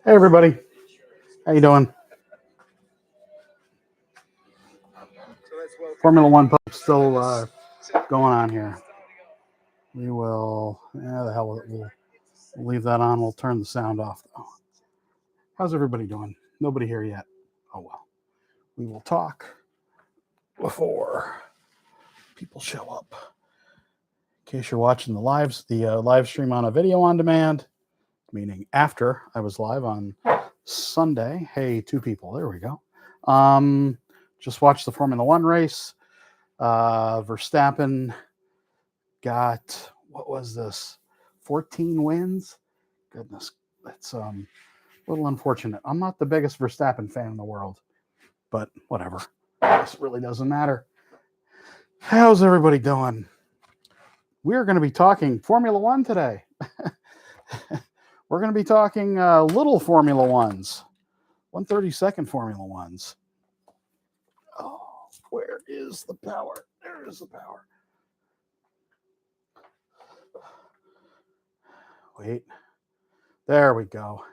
Hey everybody, how you doing? Formula One pub still going on here. We will, the hell with it. We'll leave that on. We'll turn the sound off though. How's everybody doing? Nobody here yet. Oh well. We will talk before people show up. In case you're watching the live stream on a video on demand, meaning after I was live on Sunday. Hey, two people. There we go. Just watched the Formula One race. Verstappen got, what was this? 14 wins? Goodness, that's a little unfortunate. I'm not the biggest Verstappen fan in the world, but whatever. This really doesn't matter. How's everybody doing? We're going to be talking Formula One today. We're going to be talking little Formula Ones, 132nd Formula Ones. Oh, where is the power? There is the power. Wait. There we go.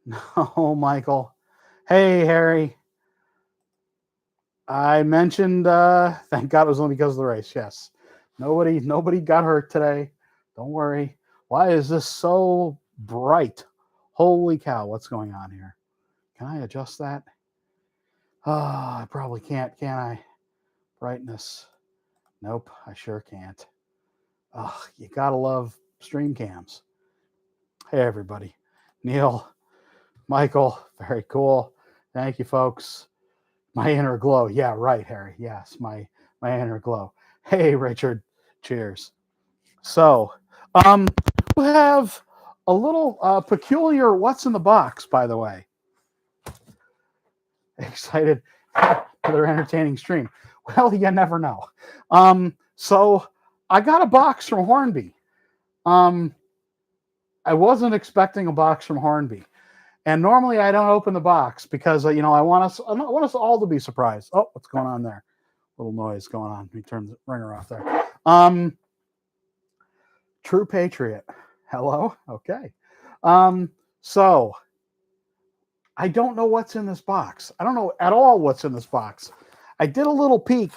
No, Michael. Hey, Harry. I mentioned, thank God it was only because of the race. Yes. Nobody got hurt today. Don't worry. Why is this so bright? Holy cow, what's going on here? Can I adjust that? I probably can't, can I? Brightness. Nope, I sure can't. You gotta love stream cams. Hey, everybody. Neil, Michael, very cool. Thank you, folks. My inner glow. Yeah, right, Harry. Yes, my inner glow. Hey, Richard. Cheers. So, we have a little peculiar what's in the box, by the way. Excited for their entertaining stream. Well, you never know. So I got a box from Hornby. I wasn't expecting a box from Hornby. And normally I don't open the box because, I want us all to be surprised. Oh, what's going on there? Little noise going on. Let me turn the ringer off there. True Patriot. Hello? Okay. So I don't know what's in this box. I don't know at all what's in this box. I did a little peek.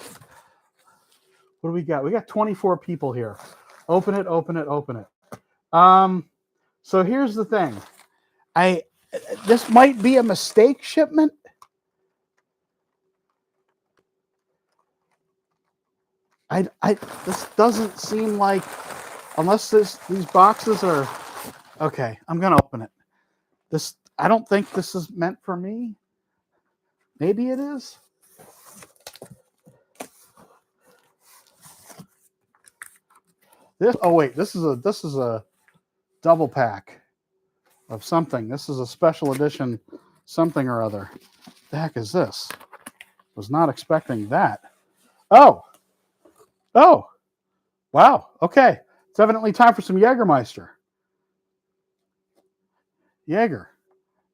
What do we got? We got 24 people here. Open it, open it, open it. So here's the thing. This might be a mistake shipment. This doesn't seem like, unless these boxes are okay. I'm gonna open it. I don't think this is meant for me. Maybe it is. This is a double pack of something. This is a special edition something or other. The heck is this? Was not expecting that. Oh, wow. Okay, it's evidently time for some Jägermeister. Jaeger.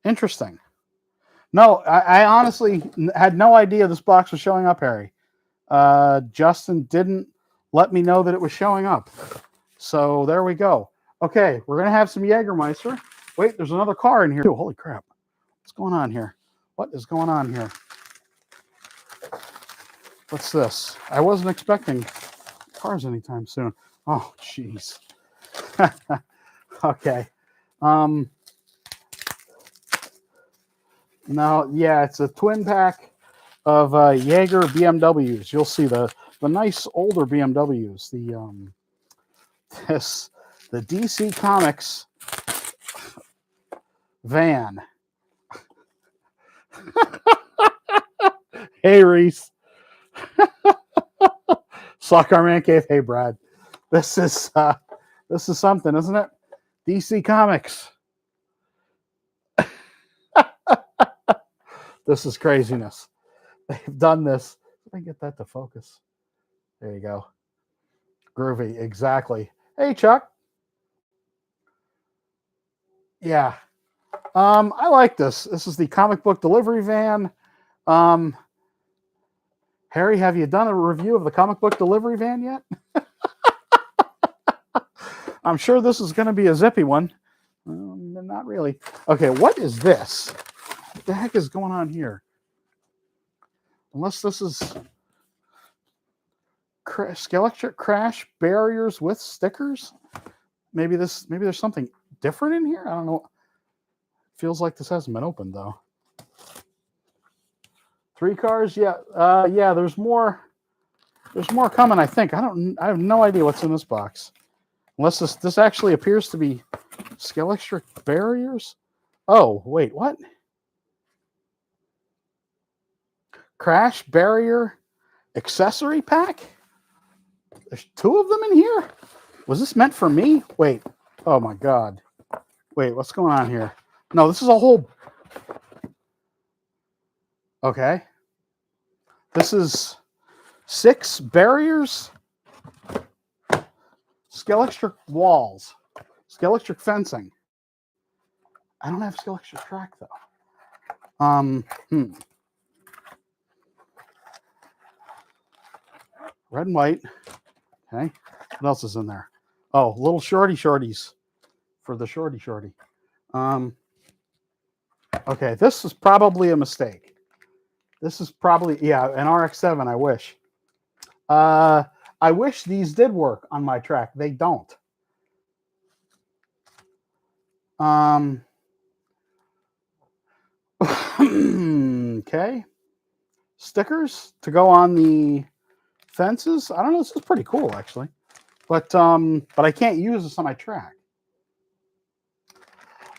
Interesting. No, I honestly had no idea this box was showing up, Harry. Justin didn't let me know that it was showing up. So there we go. Okay, we're going to have some Jägermeister. Wait, there's another car in here too. Holy crap. What's going on here? What is going on here? What's this? I wasn't expecting cars anytime soon. Oh, jeez. Okay. Now, yeah, it's a twin pack of Jaeger BMWs. You'll see the nice older BMWs. The DC Comics van. Hey, Reese. Soccer Man Cave. Hey, Brad. This is something, isn't it? DC Comics. This is craziness. They've done this. Let me get that to focus. There you go. Groovy, exactly. Hey, Chuck. Yeah. I like this. This is the comic book delivery van. Harry, have you done a review of the comic book delivery van yet? I'm sure this is going to be a zippy one. Not really. Okay, what is this? What the heck is going on here? Unless this is Scaleauto crash barriers with stickers. Maybe there's something different in here. I don't know. Feels like this hasn't been opened though. 3 cars, yeah, yeah. There's more. There's more coming. I think. I have no idea what's in this box. Unless this actually appears to be Scaleauto barriers. Oh wait, what? Crash barrier accessory pack. There's 2 of them in here. Was this meant for me? Wait. Oh my god. Wait, what's going on here? No, this is a whole... Okay. This is 6 barriers. Scaleauto walls. Scaleauto fencing. I don't have Scaleauto track though. Red and white. Okay. What else is in there? Oh, little shorties for the shorty. Okay, this is probably a mistake. This is probably, yeah, an RX-7, I wish. I wish these did work on my track. They don't. Okay. Stickers to go on the fences. I don't know, this is pretty cool actually. But I can't use this on my track.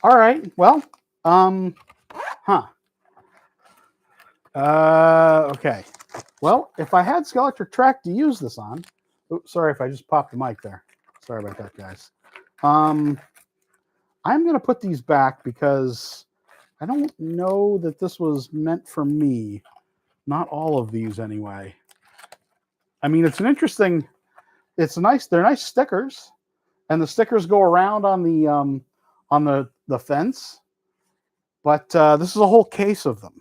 All right. Well, okay. Well, if I had Scaleauto track to use this on, oops, sorry if I just popped the mic there. Sorry about that, guys. I'm going to put these back because I don't know that this was meant for me. Not all of these anyway. I mean, it's an interesting, it's nice. They're nice stickers, and the stickers go around on the fence. But this is a whole case of them.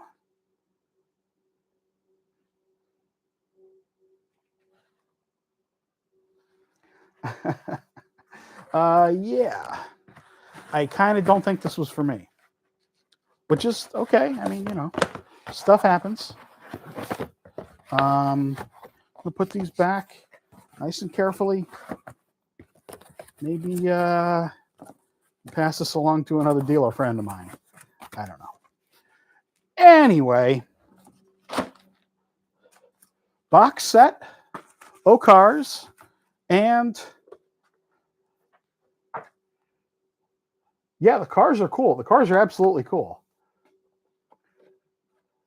Yeah. I kind of don't think this was for me. Which is okay. I mean, you know, stuff happens. We'll put these back nice and carefully. Maybe pass this along to another dealer friend of mine. I don't know. Anyway, box set, cars, and yeah, the cars are cool. The cars are absolutely cool.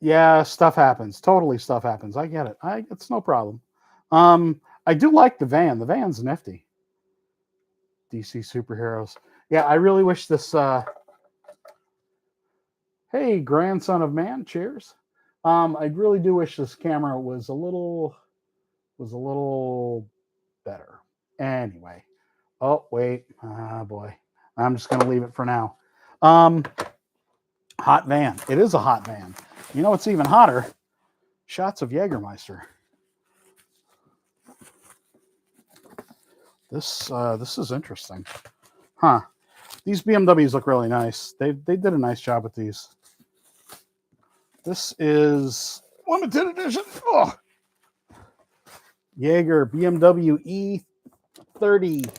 Yeah, stuff happens. Totally stuff happens. I get it. It's no problem. I do like the van. The van's nifty. DC superheroes. Yeah, I really wish this hey, grandson of man, cheers. I really do wish this camera was a little better. Anyway. Oh, wait. Ah, boy. I'm just going to leave it for now. Hot van. It is a hot van. You know what's even hotter? Shots of Jägermeister. This is interesting. Huh. These BMWs look really nice. They did a nice job with these. This is limited edition. Oh. Jaeger BMW E30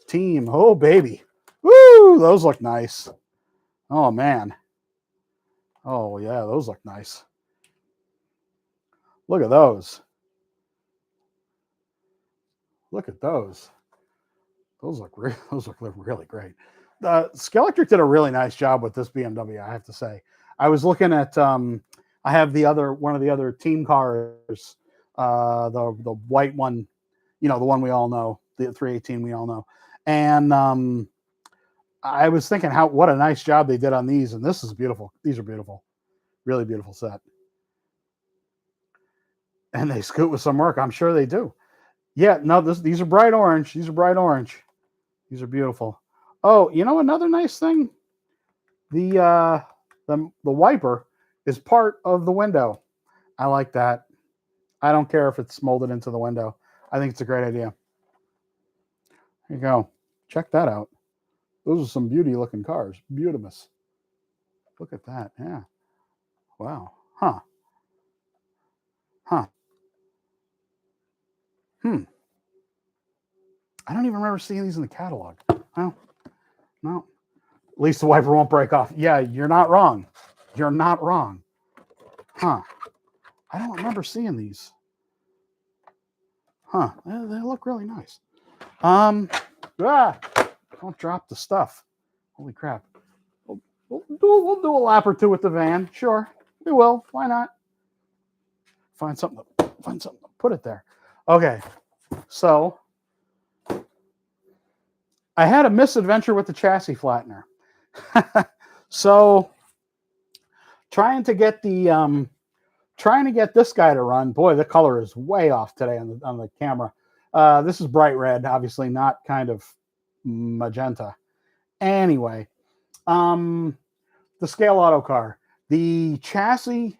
team. Oh, baby. Woo! Those look nice. Oh, man. Oh, yeah, those look nice. Look at those. Look at those. Those look really great. Scaleauto did a really nice job with this BMW, I have to say. I was looking at I have one of the other team cars, the white one, you know, the one we all know, the 318 we all know. And I was thinking what a nice job they did on these, and this is beautiful. These are beautiful. Really beautiful set. And they scoot with some work. I'm sure they do. Yeah, no, these are bright orange. These are bright orange. These are beautiful. Oh, you know another nice thing? The wiper is part of the window. I like that. I don't care if it's molded into the window. I think it's a great idea. There you go. Check that out. Those are some beauty looking cars. Beautimous. Look at that. Yeah. Wow. Huh. Huh. Hmm. I don't even remember seeing these in the catalog. Well, no. At least the wiper won't break off. Yeah, you're not wrong. You're not wrong. Huh. I don't remember seeing these. Huh. They look really nice. Ah, don't drop the stuff. Holy crap. We'll do a lap or two with the van. Sure. We will. Why not? Find something to put it there. Okay. So I had a misadventure with the chassis flattener. So trying to get this guy to run. Boy, the color is way off today on the camera. This is bright red, obviously not kind of magenta. Anyway, the Scaleauto car. The chassis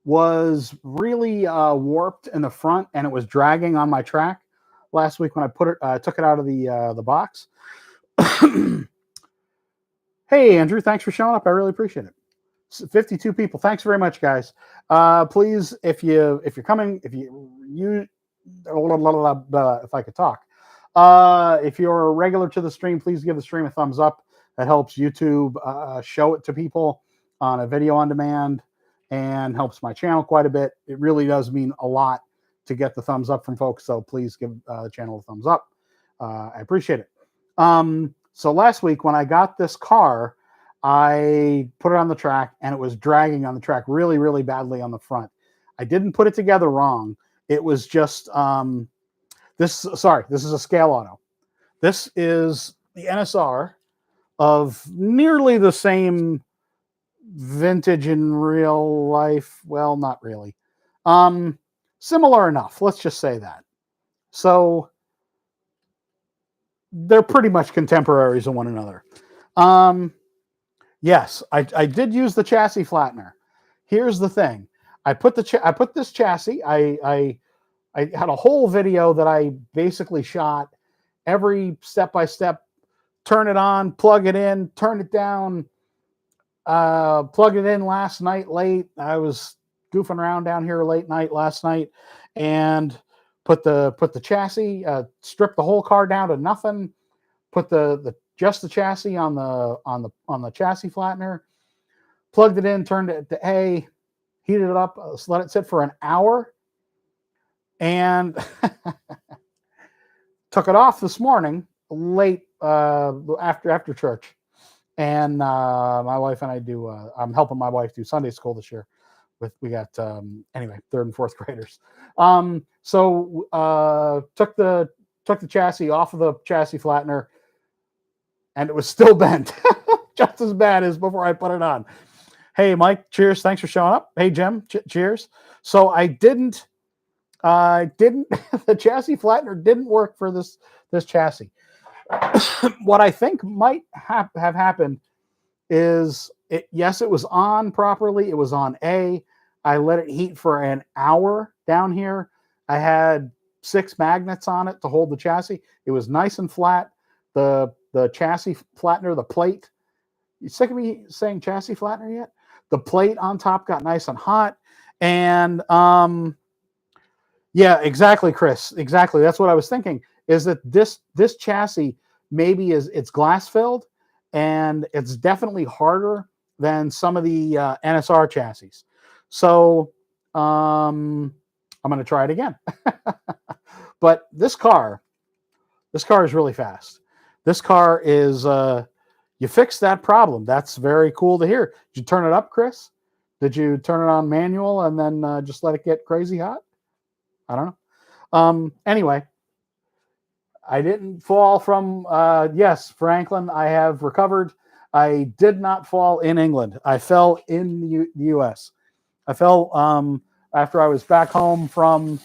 was really warped in the front, and it was dragging on my track last week when I took it out of the box. Hey, Andrew, thanks for showing up. I really appreciate it. 52 people. Thanks very much, guys. Please, if you're coming, if I could talk, if you're a regular to the stream, please give the stream a thumbs up. That helps YouTube show it to people on a video on demand and helps my channel quite a bit. It really does mean a lot to get the thumbs up from folks. So please give the channel a thumbs up. I appreciate it. So last week when I got this car, I put it on the track and it was dragging on the track really, really badly on the front. I didn't put it together wrong. It was just this is a Scaleauto. This is the NSR of nearly the same vintage in real life. Well, not really. Similar enough. Let's just say that. So they're pretty much contemporaries of one another. Yes, I did use the chassis flattener. Here's the thing. I put this chassis. I had a whole video that I basically shot every step by step. Turn it on, plug it in, turn it down. Plugged it in last night late. I was goofing around down here late night last night, and put the chassis, stripped the whole car down to nothing. Put just the chassis on the chassis flattener. Plugged it in, turned it to A, heated it up, let it sit for an hour, and took it off this morning late after church. And my wife and I do. I'm helping my wife do Sunday school this year. We got anyway 3rd and 4th graders. So took the chassis off of the chassis flattener, and it was still bent, just as bad as before I put it on. Hey, Mike, cheers. Thanks for showing up. Hey, Jim, cheers. So I didn't. The chassis flattener didn't work for this chassis. What I think might have happened is yes, it was on properly. It was on A. I let it heat for an hour down here. I had 6 magnets on it to hold the chassis. It was nice and flat. The chassis flattener, the plate. You sick of me saying chassis flattener yet? The plate on top got nice and hot. And yeah, exactly, Chris. Exactly. That's what I was thinking. Is that this chassis maybe it's glass filled, and it's definitely harder than some of the NSR chassis. So I'm going to try it again. But this car is really fast. This car is you fixed that problem. That's very cool to hear. Did you turn it up, Chris? Did you turn it on manual and then just let it get crazy hot? I don't know. Anyway, I didn't fall from, yes, Franklin, I have recovered. I did not fall in England. I fell in the U.S. I fell after I was back home from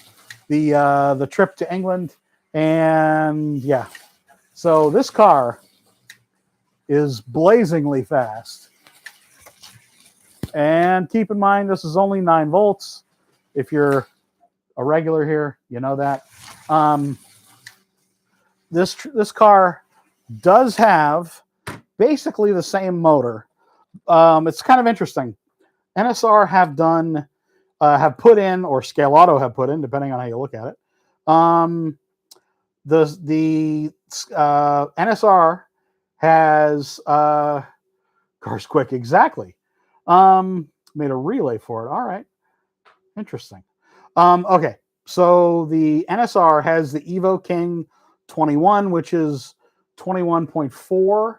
the trip to England. And yeah, so this car is blazingly fast. And keep in mind, this is only 9 volts. If you're a regular here, you know that. This car does have basically the same motor. It's kind of interesting. NSR have put in, or Scaleauto have put in, depending on how you look at it. The NSR has Cars Quick, exactly. Made a relay for it. All right, interesting. Okay, so the NSR has the Evo King 21, which is 21.4,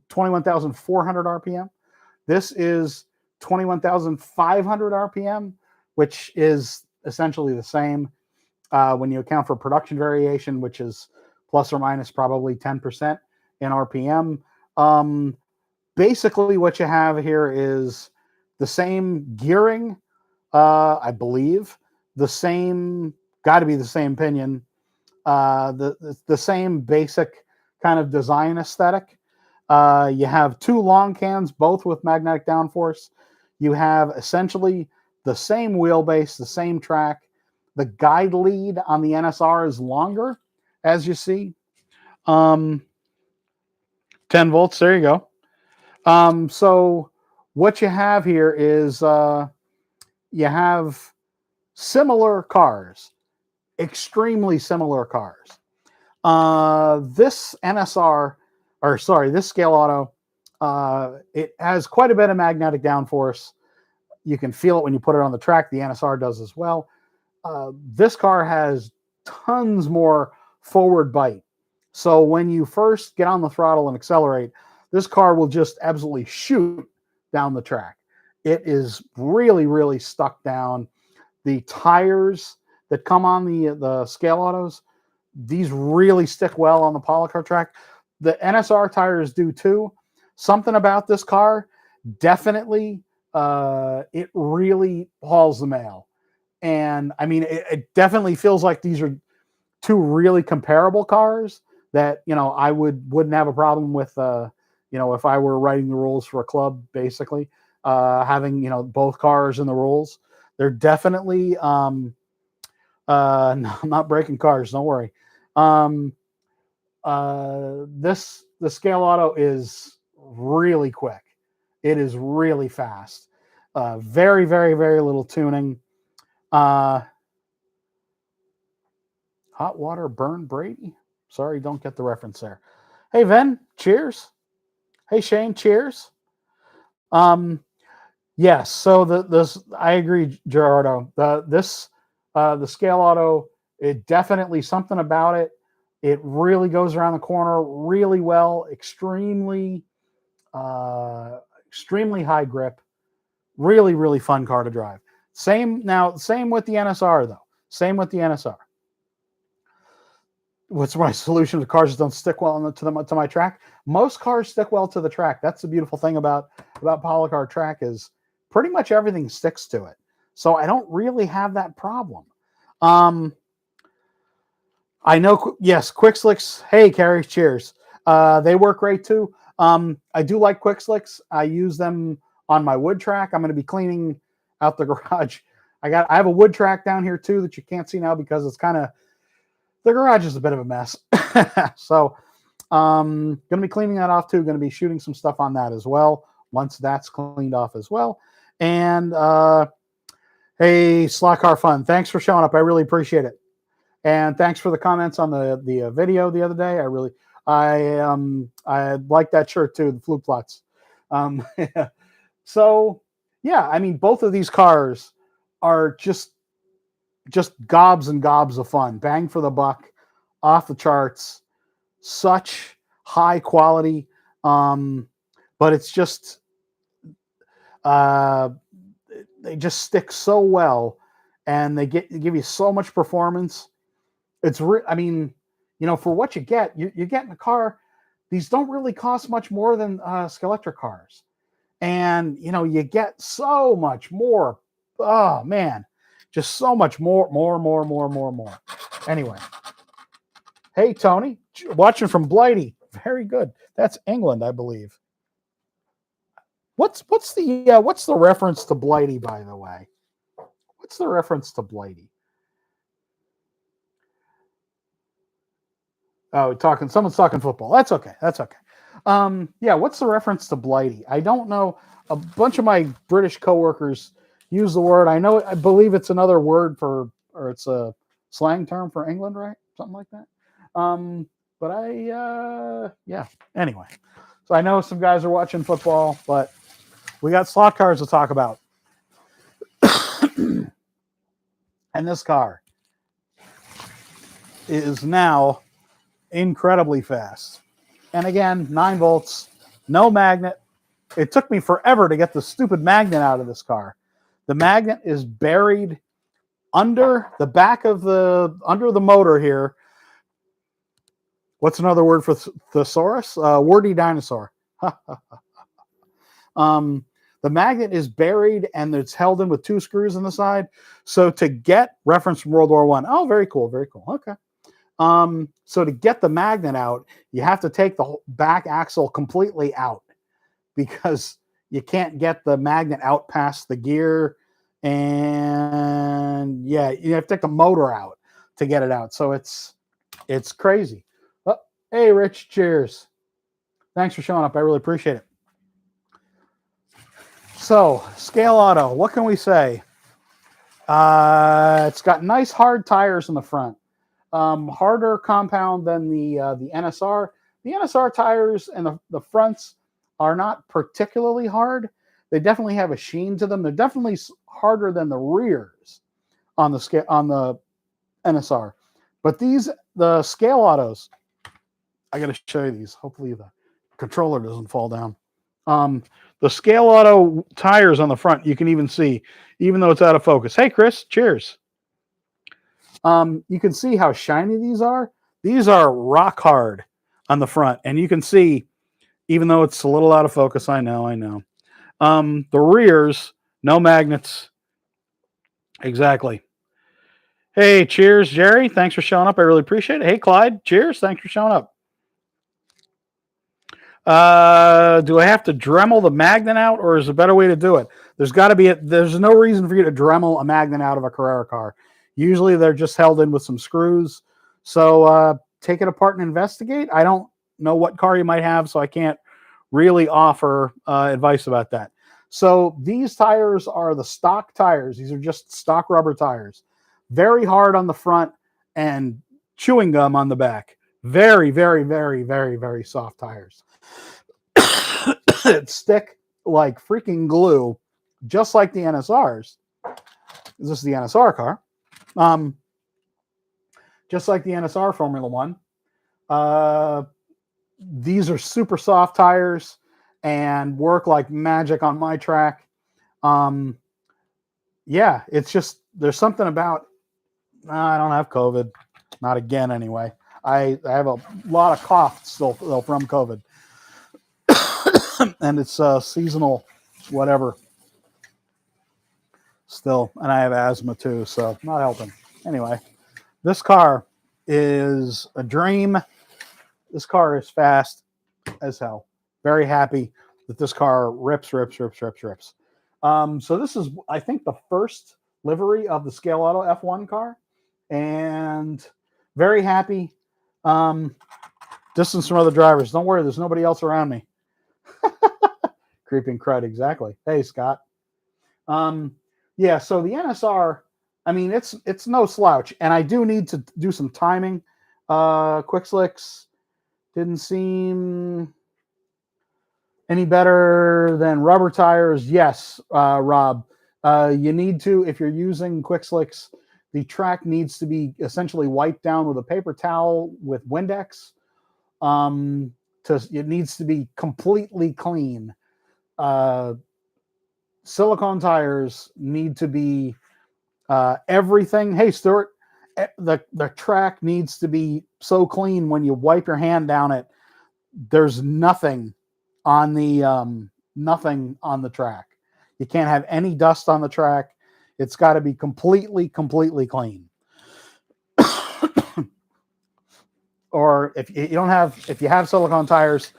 21,400 RPM. This is 21,500 RPM, which is essentially the same when you account for production variation, which is plus or minus probably 10% in RPM. Basically, what you have here is the same gearing, I believe, got to be the same pinion, the same basic kind of design aesthetic. You have two long cans, both with magnetic downforce. You have essentially the same wheelbase, the same track. The guide lead on the NSR is longer, as you see. 10 volts, there you go. So what you have here is you have similar cars, extremely similar cars. This NSR, or sorry, this Scaleauto, it has quite a bit of magnetic downforce. You can feel it when you put it on the track. The NSR does as well. This car has tons more forward bite. So when you first get on the throttle and accelerate, this car will just absolutely shoot down the track. It is really, really stuck down. The tires that come on the Scaleautos, these really stick well on the polycar track. The NSR tires do too. Something about this car, definitely, it really hauls the mail. And I mean, it definitely feels like these are two really comparable cars that, I wouldn't have a problem with, if I were writing the rules for a club, basically, having, both cars in the rules. They're definitely, no, I'm not breaking cars, don't worry. The Scaleauto is really quick. It is really fast. Very, very, very little tuning. Hot water burn Brady? Sorry, don't get the reference there. Hey, Ven, cheers. Hey, Shane, cheers. Yes, so this I agree, Gerardo. The Scaleauto, it definitely something about it. It really goes around the corner really well. Extremely high grip. Really, really fun car to drive. Same with the NSR though. Same with the NSR. What's my solution to cars that don't stick well to my track? Most cars stick well to the track. That's the beautiful thing about polycar track is pretty much everything sticks to it. So I don't really have that problem. I know, yes, Quick Slicks. Hey, Carrie, cheers. They work great too. I do like Quick Slicks. I use them on my wood track. I'm going to be cleaning out the garage. I have a wood track down here too that you can't see now because it's kind of, the garage is a bit of a mess. So going to be cleaning that off too. Going to be shooting some stuff on that as well once that's cleaned off as well. And hey, Slot Car Fun, thanks for showing up. I really appreciate it. And thanks for the comments on the video the other day. I like that shirt too, the Fluke Plots. So yeah, I mean, both of these cars are just gobs and gobs of fun. Bang for the buck, off the charts, such high quality. But it's just they just stick so well, and they give you so much performance. I mean, for what you get, you get in a car. These don't really cost much more than Scaletta cars, and you get so much more. Oh man, just so much more. Anyway, hey Tony, watching from Blighty. Very good. That's England, I believe. What's the reference to Blighty, by the way? What's the reference to Blighty? Oh, someone's talking football. That's okay. That's okay. Yeah, what's the reference to Blighty? I don't know. A bunch of my British coworkers use the word. I believe it's another word or it's a slang term for England, right? Something like that. But yeah. Anyway, so I know some guys are watching football, but we got slot cars to talk about. And this car is now incredibly fast. And again, 9 volts, no magnet. It took me forever to get the stupid magnet out of this car. The magnet is buried under the back of under the motor here. What's another word for thesaurus? Wordy dinosaur. The magnet is buried and it's held in with 2 screws on the side. So to get reference from World War I. Oh, very cool, very cool. Okay. So to get the magnet out, you have to take the back axle completely out because you can't get the magnet out past the gear. And yeah, you have to take the motor out to get it out. So it's crazy. Oh, hey, Rich, cheers. Thanks for showing up. I really appreciate it. So, Scaleauto, what can we say? It's got nice hard tires in the front. Harder compound than the NSR. The NSR tires and the fronts are not particularly hard. They definitely have a sheen to them. They're definitely harder than the rears on the NSR. But the Scaleautos, I got to show you these. Hopefully the controller doesn't fall down. The Scaleauto tires on the front, you can even see, even though it's out of focus. Hey, Chris, cheers. You can see how shiny these are. These are rock hard on the front. And you can see, even though it's a little out of focus, I know. The rears, no magnets. Exactly. Hey, cheers, Jerry. Thanks for showing up. I really appreciate it. Hey, Clyde, cheers. Thanks for showing up. Do I have to Dremel the magnet out, or is there a better way to do it? There's no reason for you to Dremel a magnet out of a Carrera car. Usually they're just held in with some screws. So take it apart and investigate. I don't know what car you might have, so I can't really offer advice about that. So these tires are the stock tires. These are just stock rubber tires. Very hard on the front and chewing gum on the back. Very, very, very, very, very soft tires. That stick like freaking glue, just like the NSRs. This is the NSR car. Just like the NSR Formula One. These are super soft tires and work like magic on my track. Yeah, it's just, there's something about, I don't have COVID. Not again, anyway. I have a lot of cough still from COVID. And it's seasonal, whatever. Still, and I have asthma too, so not helping. Anyway, this car is a dream. This car is fast as hell. Very happy that this car rips. So this is, I think, the first livery of the Scaleauto F1 car, and very happy. Distance from other drivers. Don't worry, there's nobody else around me. Creeping crud, exactly. Hey, Scott. Yeah, so the NSR, I mean, it's no slouch, and I do need to do some timing. Quick slicks didn't seem any better than rubber tires. Yes, Rob. You need to, if you're using quick slicks, the track needs to be essentially wiped down with a paper towel with Windex. It needs to be completely clean. Silicone tires need to be everything. Hey, Stuart, the track needs to be so clean when you wipe your hand down it. There's nothing on the track. You can't have any dust on the track. It's got to be completely clean. Or if you have silicone tires,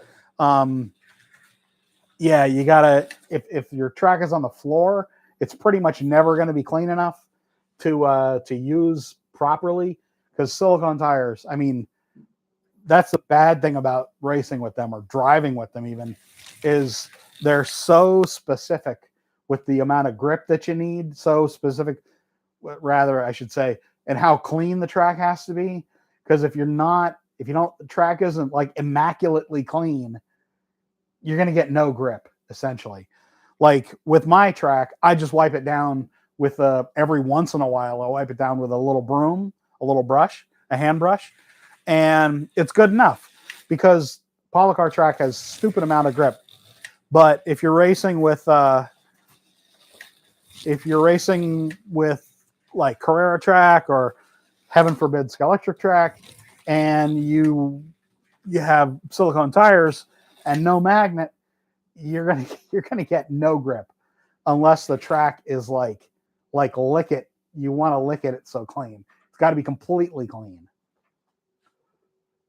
yeah, you gotta, if your track is on the floor, it's pretty much never going to be clean enough to use properly, because silicone tires, I mean, that's the bad thing about racing with them or driving with them even, is they're so specific with the amount of grip that you need, so specific, rather I should say, and how clean the track has to be. Because if the track isn't like immaculately clean, you're going to get no grip essentially. Like with my track, I just wipe it down with every once in a while, I'll wipe it down with a little broom, a little brush, a hand brush, and it's good enough because polycar track has stupid amount of grip. But if you're racing with like Carrera track or heaven forbid Scaleauto track, and you have silicone tires and no magnet, you're gonna get no grip unless the track is like lick it. You want to lick it. It's so clean. It's got to be completely clean.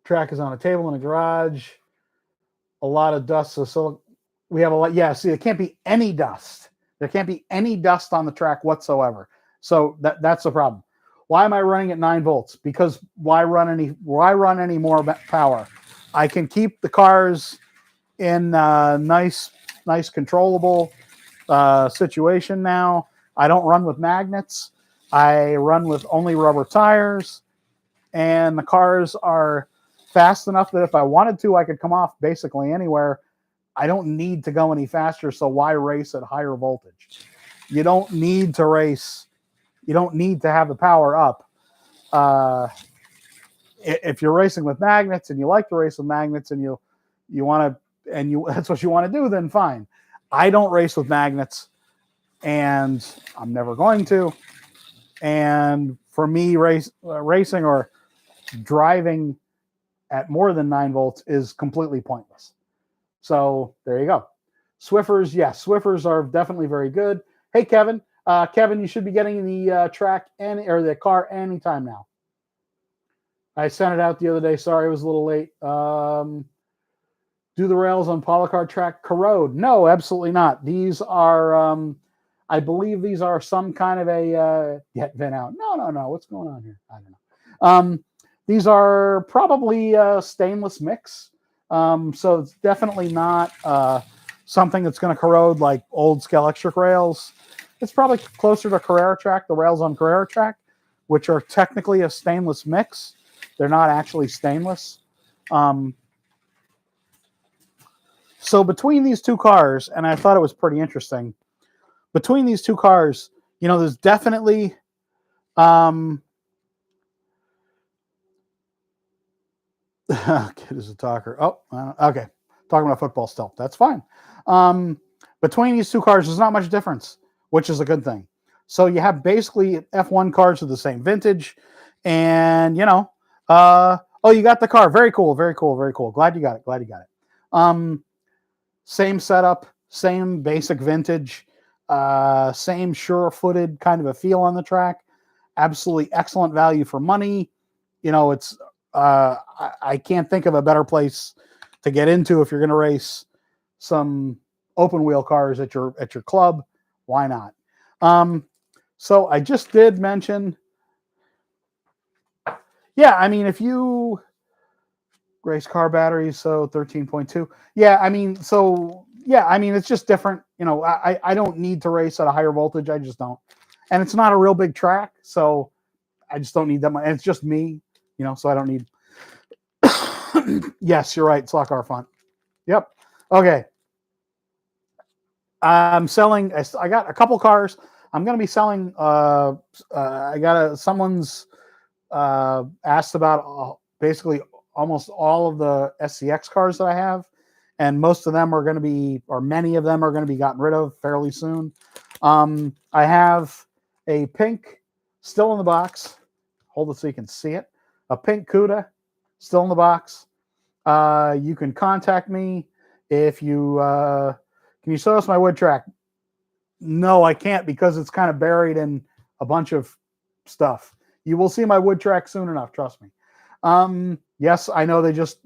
Track is on a table in a garage. A lot of dust. So we have a lot. Yeah. See, there can't be any dust. There can't be any dust on the track whatsoever. So that's the problem. Why am I running at 9 volts? Because why run any more power? I can keep the cars in nice controllable situation now. I don't run with magnets. I run with only rubber tires, and the cars are fast enough that if I wanted to, I could come off basically anywhere. I don't need to go any faster, so why race at higher voltage? You don't need to race. You don't need to have the power up. If you're racing with magnets and you like to race with magnets and you want to, and that's what you want to do, then fine. I don't race with magnets, and I'm never going to. And for me, racing or driving at more than 9 volts is completely pointless. So there you go. Swiffers, yes, Swiffers are definitely very good. Hey, Kevin. Kevin, you should be getting the track or the car anytime now. I sent it out the other day. Sorry, it was a little late. Do the rails on polycar track corrode? No, absolutely not. These are, I believe these are some kind of a get vent out. No. What's going on here? I don't know. These are probably stainless mix. So it's definitely not something that's going to corrode like old Scaleauto rails. It's probably closer to Carrera track, the rails on Carrera track, which are technically a stainless mix. They're not actually stainless. So between these two cars, and I thought it was pretty interesting, between these two cars, there's definitely kid is a talker. Oh, okay. Talking about football still. That's fine. Between these two cars, there's not much difference, which is a good thing. So you have basically F1 cars of the same vintage, and you got the car. Very cool. Very cool. Very cool. Glad you got it. Same setup, same basic vintage, same sure-footed kind of a feel on the track. Absolutely excellent value for money. It's I can't think of a better place to get into if you're going to race some open wheel cars at your club. Why not? So I just did mention, yeah, I mean, if you race car batteries, so 13.2, yeah, I mean, it's just different. I don't need to race at a higher voltage. I just don't. And it's not a real big track, so I just don't need that much. And it's just me, so I don't need. Yes, you're right. Slot car font. Yep. Okay. I'm selling. I got a couple cars. I'm going to be selling. I got someone's asked about basically almost all of the SCX cars that I have, and most of them are going to be, or many of them are going to be gotten rid of fairly soon. I have a pink still in the box. Hold it so you can see it. A pink Cuda still in the box. You can contact me if you can you show us my wood track? No, I can't because it's kind of buried in a bunch of stuff. You will see my wood track soon enough, trust me. Yes, I know they just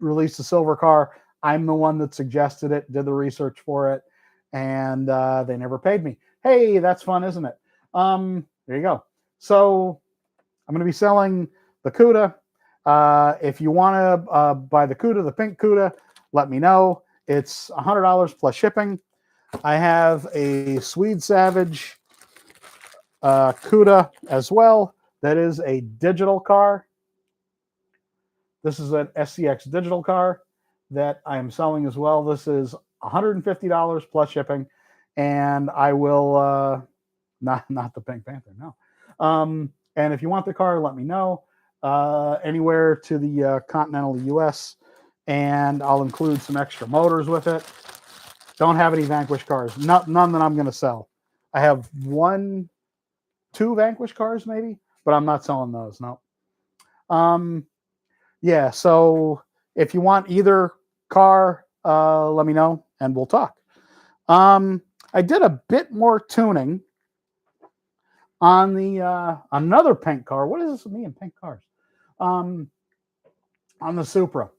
released a silver car. I'm the one that suggested it, did the research for it, and they never paid me. Hey, that's fun, isn't it? There you go. So I'm going to be selling the Cuda. If you want to buy the CUDA, the pink CUDA, let me know. It's $100 plus shipping. I have a Swede Savage CUDA as well. That is a digital car. This is an SCX digital car that I am selling as well. This is $150 plus shipping, and I will not the Pink Panther, no. And if you want the car, let me know. Anywhere to the continental US, and I'll include some extra motors with it. Don't have any Vanquish cars, none that I'm going to sell. I have two Vanquish cars maybe, but I'm not selling those. No. Yeah. So if you want either car, let me know and we'll talk. I did a bit more tuning on the another pink car. What is this with me and pink cars? On the Supra,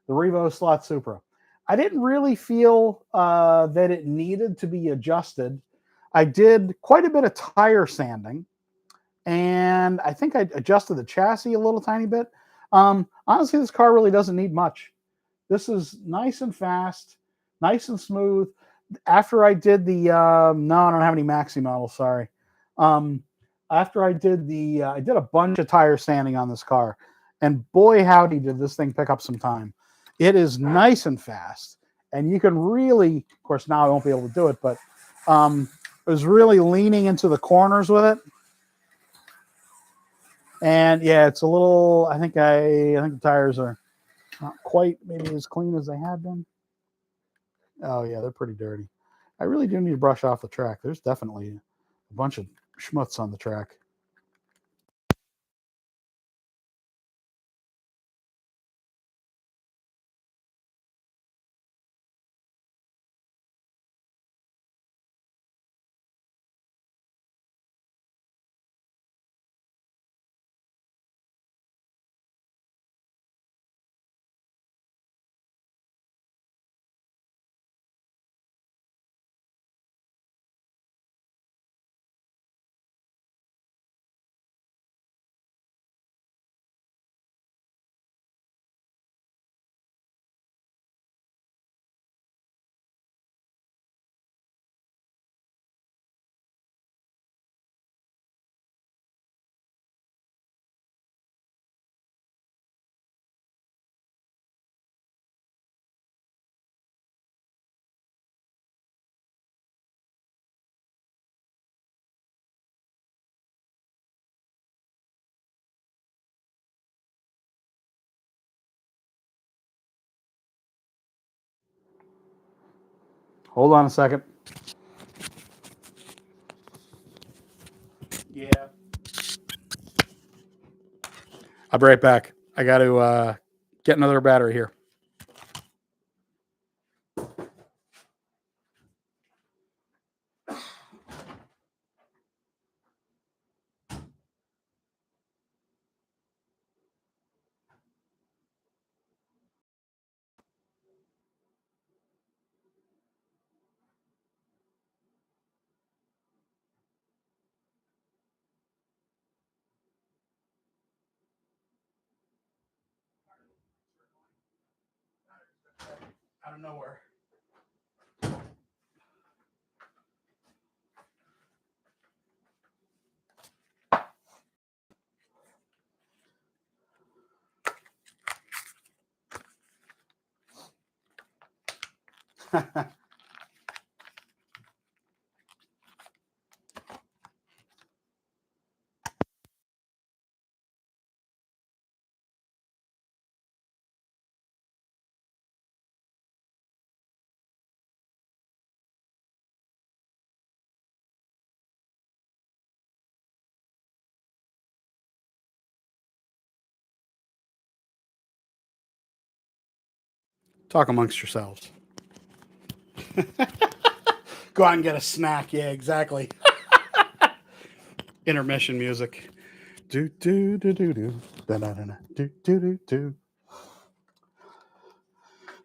the Revo Slot Supra. I didn't really feel that it needed to be adjusted. I did quite a bit of tire sanding, and I think I adjusted the chassis a little tiny bit. Honestly, this car really doesn't need much. This is nice and fast, nice and smooth. After I did the no, I don't have any maxi models. Sorry. After I did I did a bunch of tire sanding on this car, and boy howdy did this thing pick up some time. It is nice and fast, and you can really, of course, now I won't be able to do it, but I was really leaning into the corners with it. And yeah, it's a little. I think the tires are not quite maybe as clean as they have been. Oh yeah, they're pretty dirty. I really do need to brush off the track. There's definitely a bunch of schmutz on the track. Hold on a second. Yeah. I'll be right back. I got to get another battery here. Out of nowhere. Talk amongst yourselves. Go out and get a snack. Yeah, exactly. Intermission music. Do do do do do. Da da da do do do do.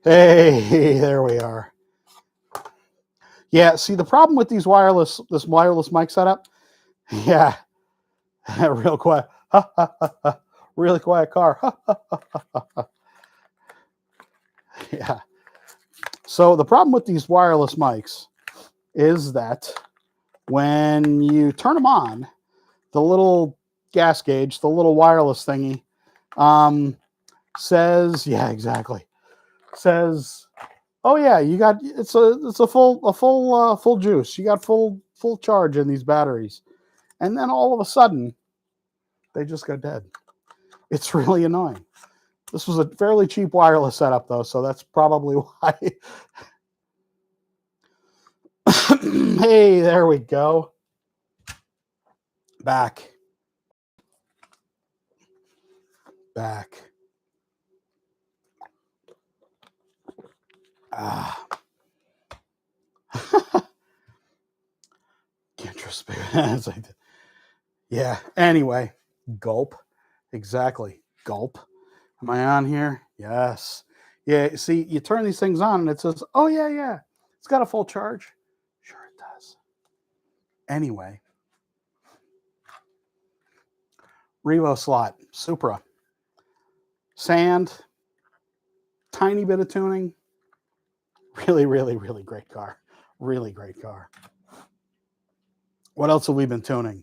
Hey, there we are. Yeah, see the problem with this wireless mic setup. Yeah, real quick. Really quiet car. Yeah. So the problem with these wireless mics is that when you turn them on, the little gas gauge, the little wireless thingy, says, yeah, exactly. Says, oh yeah, you got it's a full juice. You got full charge in these batteries, and then all of a sudden, they just go dead. It's really annoying. This was a fairly cheap wireless setup though, so that's probably why. Hey, there we go. Back. Ah. Interesting. Yeah. Anyway, gulp. Exactly. Gulp. Am I on here? Yes. Yeah. See, you turn these things on and it says, oh, yeah. It's got a full charge. Sure, it does. Anyway. Revo slot. Supra. Sand. Tiny bit of tuning. Really, really, really great car. Really great car. What else have we been tuning?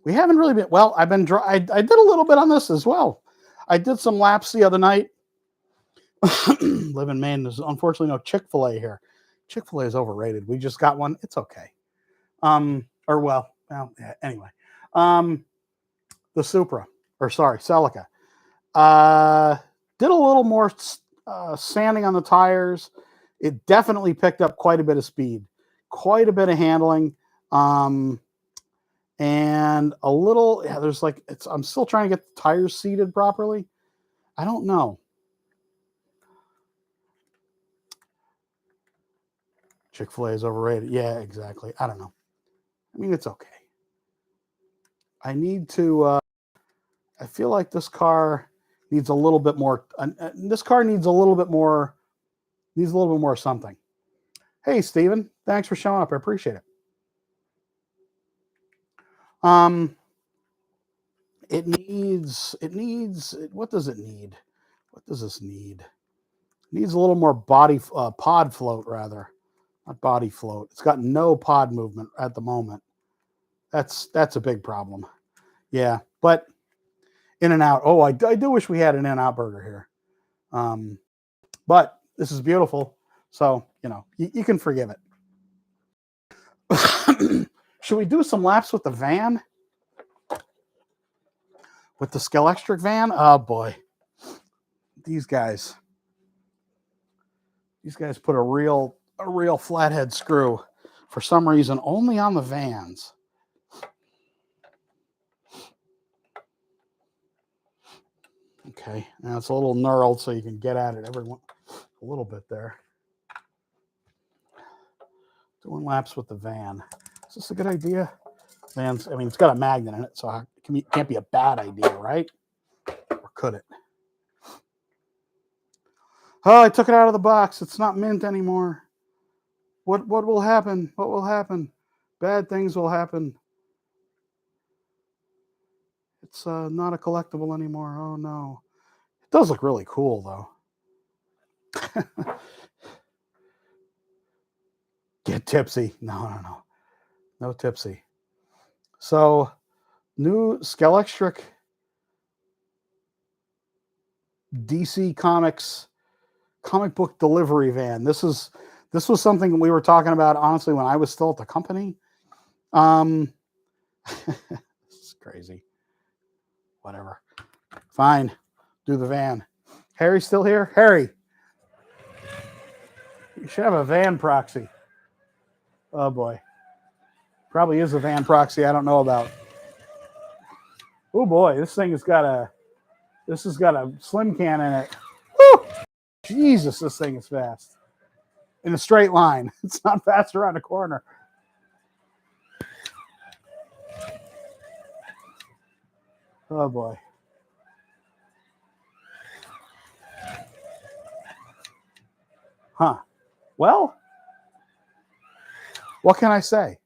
We haven't really been, well, I did a little bit on this as well. I did some laps the other night. Live in Maine. There's unfortunately no Chick-fil-A here. Chick-fil-A is overrated. We just got one. It's okay. Yeah, anyway. The Supra, or sorry, Celica. Did a little more sanding on the tires. It definitely picked up quite a bit of speed, quite a bit of handling. And a little, yeah, there's like, I'm still trying to get the tires seated properly. I don't know. Chick-fil-A is overrated. Yeah, exactly. I don't know. I mean, it's okay. I need to, I feel like this car needs a little bit more, needs a little bit more something. Hey, Steven, thanks for showing up. I appreciate it. It needs, what does it need? What does this need? It needs a little more pod float rather. Not body float. It's got no pod movement at the moment. That's a big problem. Yeah, but In-N-Out. Oh, I do wish we had an In-N-Out burger here. But this is beautiful. So, you can forgive it. Should we do some laps with the van? With the Scaleauto van? Oh boy. These guys put a real flathead screw for some reason only on the vans. Okay, now it's a little knurled so you can get at it a little bit there. Doing laps with the van. Is this a good idea? Vans, I mean, it's got a magnet in it, so it can't be a bad idea, right? Or could it? Oh, I took it out of the box. It's not mint anymore. What will happen? What will happen? Bad things will happen. It's not a collectible anymore. Oh, no. It does look really cool, though. Get tipsy. No. No tipsy. So, new Scaleauto DC Comics comic book delivery van. This was something we were talking about, honestly, when I was still at the company. This is crazy. Whatever. Fine. Do the van. Harry's still here? Harry. You should have a van proxy. Oh boy. Probably is a van proxy I don't know about. Oh boy, this has got a slim can in it. Woo! Jesus, this thing is fast. In a straight line. It's not fast around a corner. Oh boy. Huh. Well, what can I say?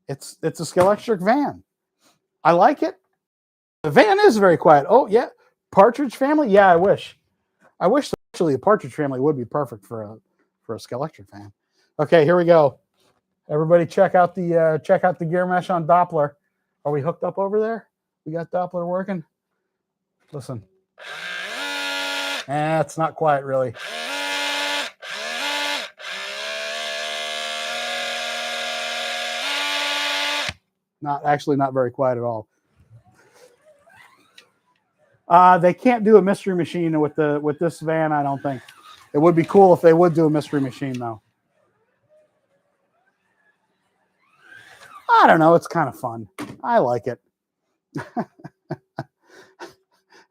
It's a Scaleauto van. I like it. The van is very quiet. Oh yeah. Partridge Family? Yeah, I wish. I wish actually the Partridge Family would be perfect for a Scalelectric fan. Okay, here we go. Everybody, check out the gear mesh on Doppler. Are we hooked up over there? We got Doppler working. Listen. It's not quiet really. Not very quiet at all. They can't do a mystery machine with this van, I don't think. It would be cool if they would do a mystery machine though. I don't know, it's kind of fun. I like it.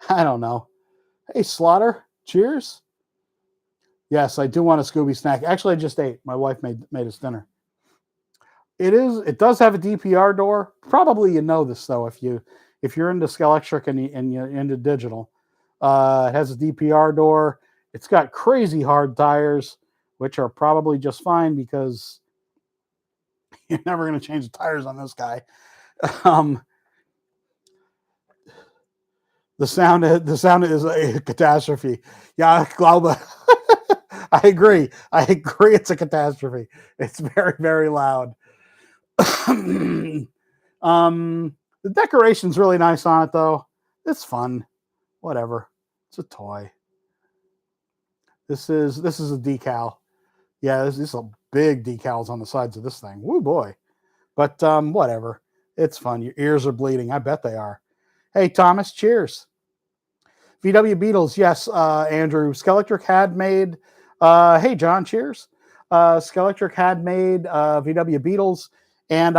I don't know. Hey, Slaughter, cheers. Yes, I do want a Scooby snack. Actually, I just ate. My wife made us dinner. It does have a DPR door. Probably you know this though if you're into Scalelectric and you're into digital. It has a DPR door. It's got crazy hard tires, which are probably just fine because you're never going to change the tires on this guy. The sound is a catastrophe. Yeah, Glaube. I agree. It's a catastrophe. It's very, very loud. The decoration's really nice on it, though. It's fun. Whatever. It's a toy. This is a decal. Yeah, this is a big decals on the sides of this thing. Woo boy. But whatever. It's fun. Your ears are bleeding. I bet they are. Hey, Thomas, cheers. VW Beetles, yes, Andrew. Scalelectric had made, hey, John, cheers. Scalelectric had made VW Beetles, and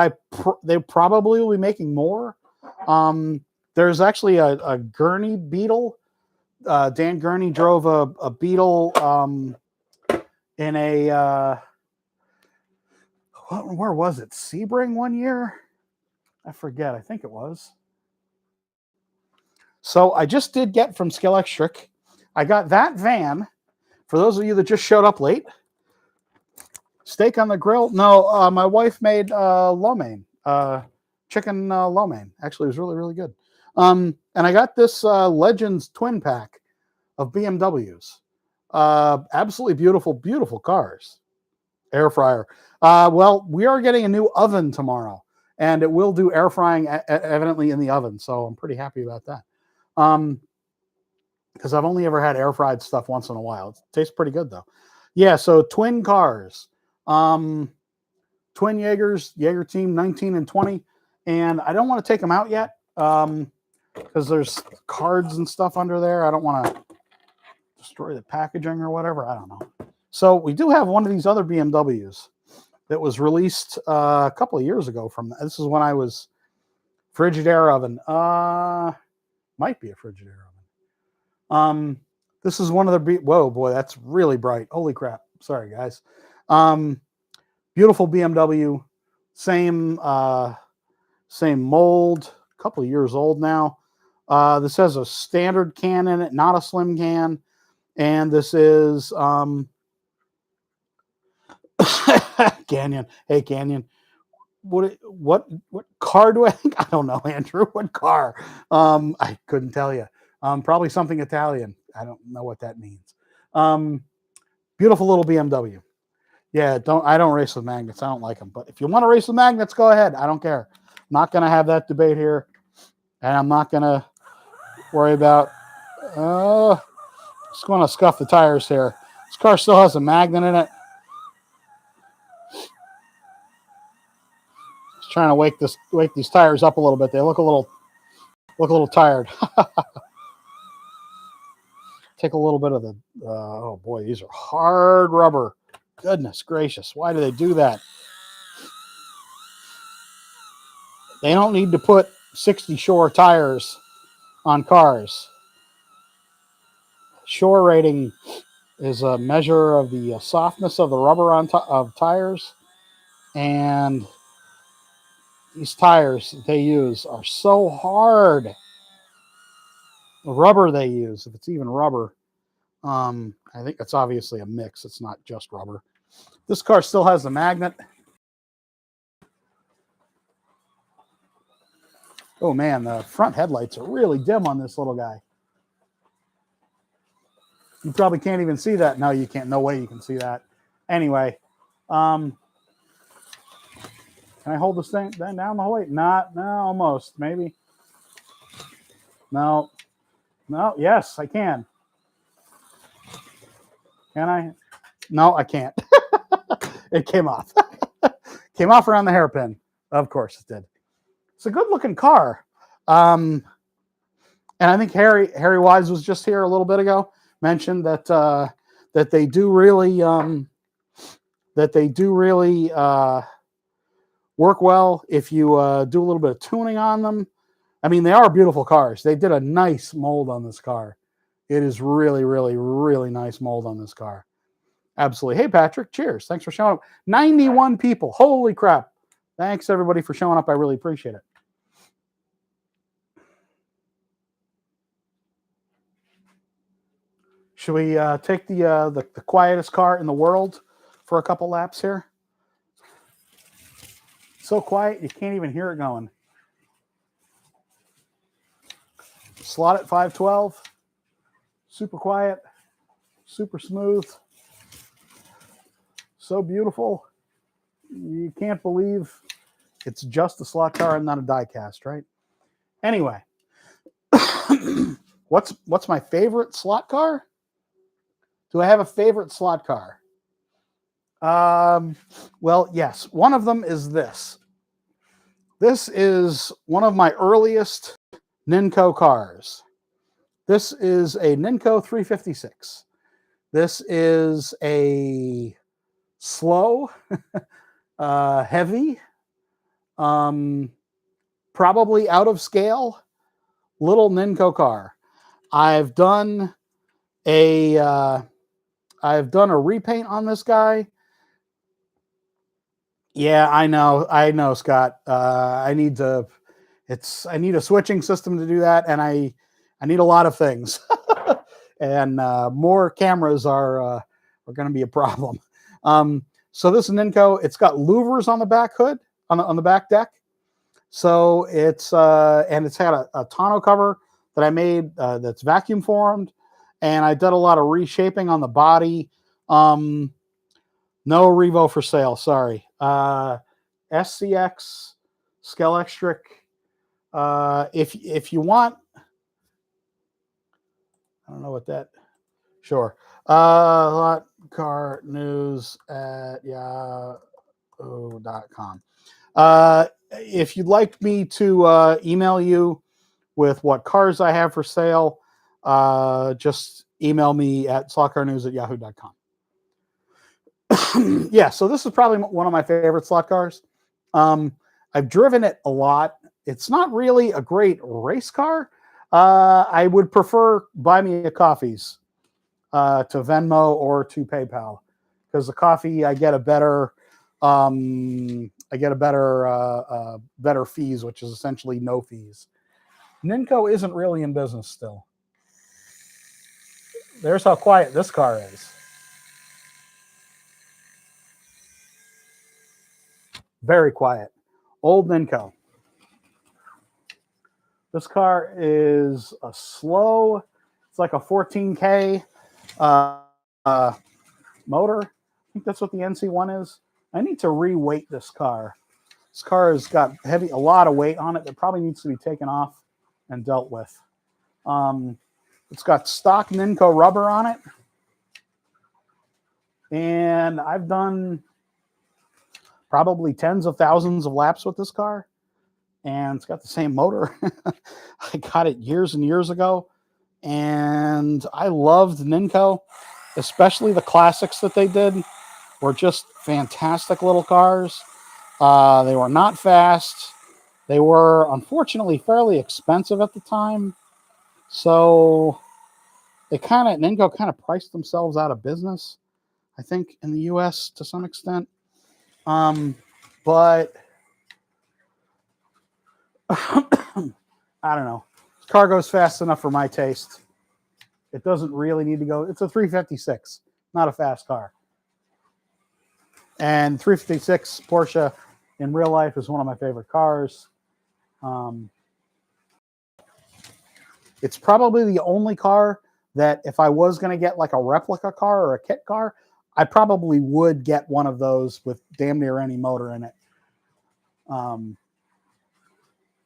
they probably will be making more. There's actually a Gurney Beetle. Dan Gurney drove a Beetle in a, where was it? Sebring one year? I forget. I think it was. So I just did get from Scalelectric. I got that van. For those of you that just showed up late, steak on the grill. No, my wife made lo mein, chicken lo mein. Actually, it was really, really good. And I got this Legends twin pack of BMWs. Absolutely beautiful, beautiful cars. Air fryer. Well, we are getting a new oven tomorrow, and it will do air frying evidently in the oven. So I'm pretty happy about that. Because I've only ever had air fried stuff once in a while. It tastes pretty good though. Yeah, so twin cars. Twin Jaeger team 19 and 20. And I don't want to take them out yet because there's cards and stuff under there. I don't want to destroy the packaging or whatever. I don't know. So we do have one of these other BMWs that was released a couple of years ago. This is when I was Frigidaire oven. Might be a Frigidaire oven. This is one of the whoa boy, that's really bright. Holy crap! Sorry guys. Beautiful BMW, same mold. A couple of years old now. This has a standard can in it, not a slim can, and this is Canyon. Hey Canyon. What car do I think? I don't know, Andrew. What car? I couldn't tell you. Probably something Italian. I don't know what that means. Beautiful little BMW. Yeah, I don't race with magnets. I don't like them. But if you want to race with magnets, go ahead. I don't care. I'm not going to have that debate here. And I'm not going to worry about just going to scuff the tires here. This car still has a magnet in it. Just trying to wake these tires up a little bit. They look a little tired. Take a little bit of the oh boy, these are hard rubber. Goodness gracious, why do they do that? They don't need to put 60 Shore tires on cars. Shore rating is a measure of the softness of the rubber of tires, and these tires they use are so hard. The rubber they use, if it's even rubber, I think it's obviously a mix. It's not just rubber. This car still has a magnet. Oh man, the front headlights are really dim on this little guy. You probably can't even see that. No, you can't. No way you can see that. Anyway, can I hold this thing down the whole way? Not, no, almost, maybe. No, no, yes, I can. Can I? No, I can't. It came off. Came off around the hairpin. Of course it did. It's a good looking car. And I think Harry Wise was just here a little bit ago, mentioned that that they do really work well if you do a little bit of tuning on them. I mean, they are beautiful cars. They did a nice mold on this car. It is really, really, really nice mold on this car. Absolutely. Hey, Patrick, cheers. Thanks for showing up. 91 people. Holy crap. Thanks, everybody, for showing up. I really appreciate it. Should we take the quietest car in the world for a couple laps here? So quiet, you can't even hear it going. Slot at 512. Super quiet. Super smooth. So beautiful. You can't believe it's just a slot car and not a die cast, right? Anyway, what's my favorite slot car? Do I have a favorite slot car? Well, yes. One of them is this. This is one of my earliest Ninco cars. This is a Ninco 356. This is a slow, heavy, probably out of scale, little Ninco car. I've done a repaint on this guy. Yeah, I know, Scott. I need a switching system to do that, and I need a lot of things, and more cameras are going to be a problem. So this is Ninco. It's got louvers on the back hood, on the back deck. So it's and it's had a tonneau cover that I made that's vacuum formed, and I did a lot of reshaping on the body. No Revo for sale. Sorry. SCX, Scaleauto. If you want, I don't know what that. Sure. Lot car news at yahoo.com. If you'd like me to email you with what cars I have for sale, just email me at slotcarnews@yahoo.com. Yeah, so this is probably one of my favorite slot cars. I've driven it a lot. It's not really a great race car. I would prefer buy me a coffees to Venmo or to PayPal, because the coffee I get a better better fees, which is essentially no fees. Ninco isn't really in business still. There's how quiet this car is. Very quiet. Old Ninco. This car is a slow, it's like a 14K motor. I think that's what the NC1 is. I need to re-weight this car. This car has got a lot of weight on it that probably needs to be taken off and dealt with. It's got stock Ninco rubber on it. And I've done probably tens of thousands of laps with this car. And it's got the same motor. I got it years and years ago. And I loved Ninco, especially the classics that they did were just fantastic little cars. They were not fast. They were, unfortunately, fairly expensive at the time. So Ninco kind of priced themselves out of business, I think, in the US to some extent. But I don't know. This car goes fast enough for my taste. It doesn't really need to go. It's a 356, not a fast car. And 356 Porsche in real life is one of my favorite cars. It's probably the only car that if I was going to get like a replica car or a kit car, I probably would get one of those with damn near any motor in it.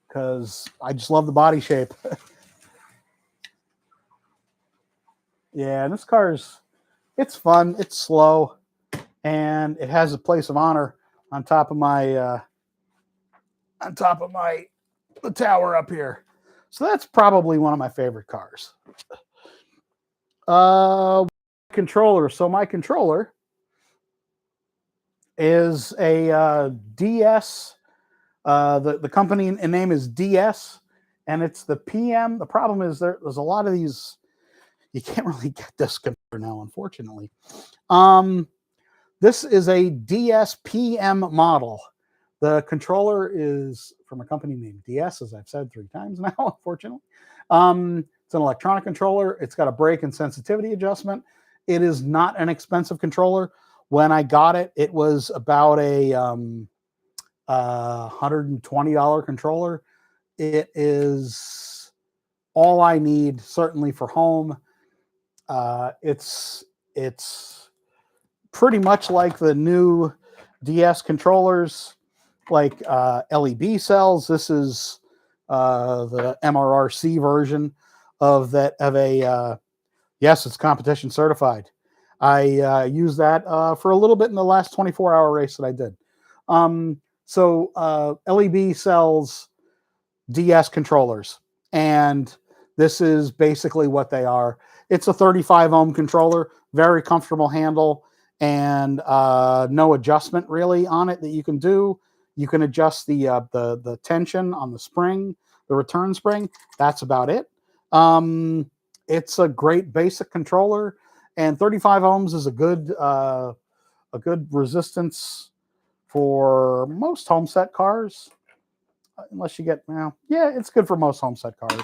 Because I just love the body shape. Yeah, and this it's fun, it's slow, and it has a place of honor on top of my the tower up here. So that's probably one of my favorite cars. Controller. So my controller is a DS. The company name is DS, and it's the PM. The problem is there's a lot of these. You can't really get this computer now, unfortunately. This is a DS PM model. The controller is from a company named DS, as I've said 3 times now, unfortunately. It's an electronic controller. It's got a brake and sensitivity adjustment. It is not an expensive controller. When I got it, it was about a $120 controller. It is all I need, certainly for home. It's pretty much like the new DS controllers, like LEB cells. This is the MRRC version of that. Yes, it's competition certified. I used that for a little bit in the last 24-hour race that I did. So LEB sells DS controllers, and this is basically what they are. It's a 35 ohm controller, very comfortable handle, and no adjustment really on it that you can do. You can adjust the tension on the spring, the return spring. That's about it. It's a great basic controller, and 35 ohms is a good resistance for most home set cars, unless you get, well, yeah, it's good for most home set cars.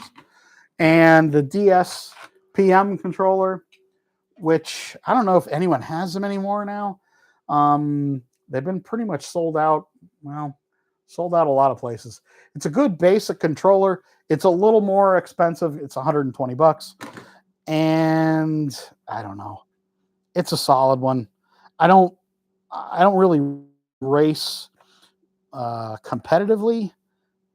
And the DS PM controller, which I don't know if anyone has them anymore now. They've been pretty much sold out. Well, sold out a lot of places. It's a good basic controller. It's a little more expensive. It's $120. And I don't know. It's a solid one. I don't really race competitively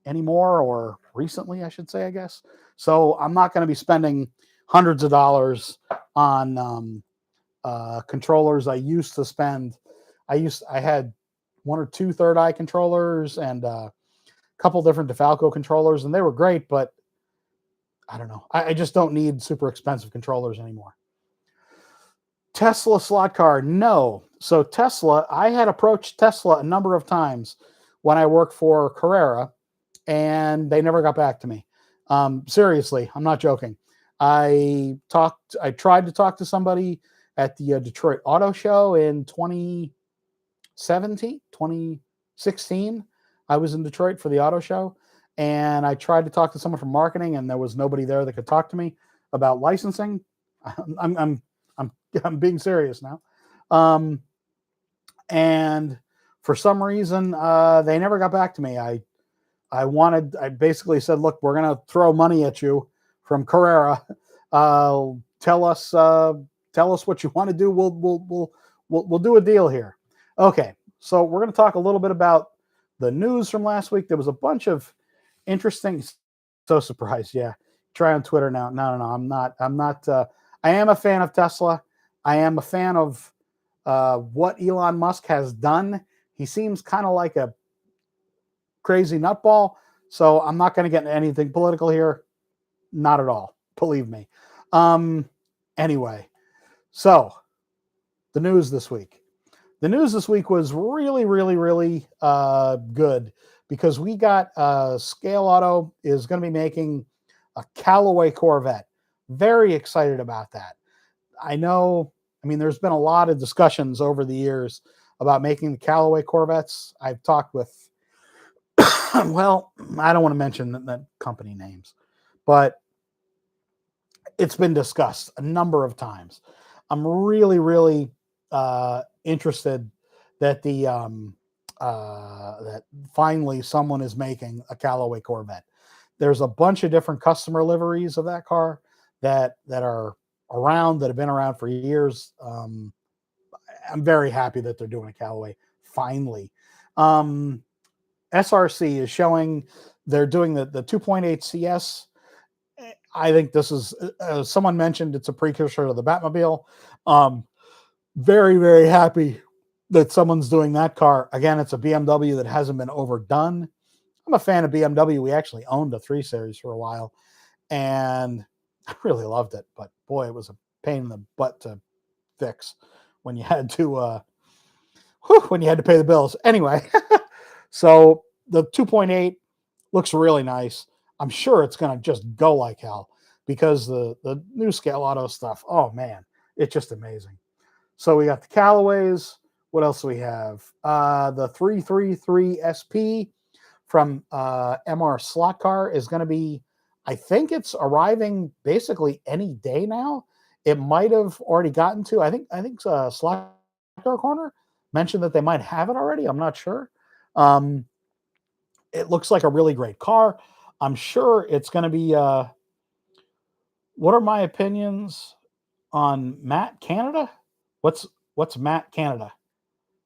anymore, or recently, I should say, I guess. So I'm not going to be spending hundreds of dollars on controllers. I used to spend. I had 1 or 2 third eye controllers and a couple different DeFalco controllers, and they were great, but I don't know. I just don't need super expensive controllers anymore. Tesla slot car, no. So Tesla, I had approached Tesla a number of times when I worked for Carrera, and they never got back to me. Seriously, I'm not joking. I tried to talk to somebody at the Detroit Auto Show in 2016. I was in Detroit for the auto show, and I tried to talk to someone from marketing, and there was nobody there that could talk to me about licensing. I'm being serious now. And for some reason, they never got back to me. I basically said, look, we're going to throw money at you from Carrera. Tell us what you want to do. We'll do a deal here. Okay. So we're going to talk a little bit about the news from last week. There was a bunch of interesting, so surprised. Yeah. Try on Twitter now. No, I'm not, I am a fan of Tesla. I am a fan of what Elon Musk has done. He seems kind of like a crazy nutball. So I'm not going to get into anything political here. Not at all. Believe me. Anyway, so the news this week. The news this week was really, really, really good, because we got Scaleauto is going to be making a Callaway Corvette. Very excited about that. I mean, there's been a lot of discussions over the years about making the Callaway Corvettes. I've talked with, well, I don't want to mention that company names, but it's been discussed a number of times. I'm really, really interested that that finally someone is making a Callaway Corvette. There's a bunch of different customer liveries of that car that are around, that have been around for years. I'm very happy that they're doing a Callaway finally. SRC is showing they're doing the 2.8 CS. I think this is, someone mentioned it's a precursor to the Batmobile. Very, very happy that someone's doing that car. Again, it's a BMW that hasn't been overdone. I'm a fan of BMW. We actually owned a 3 Series for a while, and I really loved it. But boy, it was a pain in the butt to fix when you had to pay the bills. Anyway, so the 2.8 looks really nice. I'm sure it's going to just go like hell because the new Scaleauto stuff, oh man, it's just amazing. So we got the Callaways. What else do we have? The 333 SP from MR Slot Car is going to be, I think it's arriving basically any day now. It might have already gotten to, I think Slot Car Corner mentioned that they might have it already. I'm not sure. It looks like a really great car. I'm sure it's going to be, what are my opinions on Matt Canada? What's Matt Canada?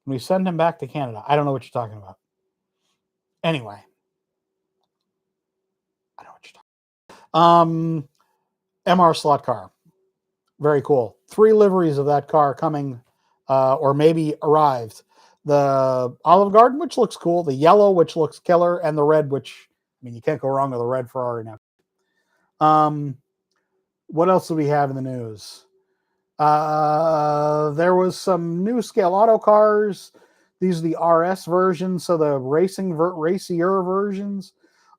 Can we send him back to Canada? I don't know what you're talking about. Anyway. I know what you're talking about. MR Slot Car. Very cool. 3 liveries of that car coming, or maybe arrived. The Olive Garden, which looks cool. The yellow, which looks killer. And the red, which, I mean, you can't go wrong with a red Ferrari now. What else do we have in the news? There was some new Scaleauto cars. These are the RS versions, so the racier versions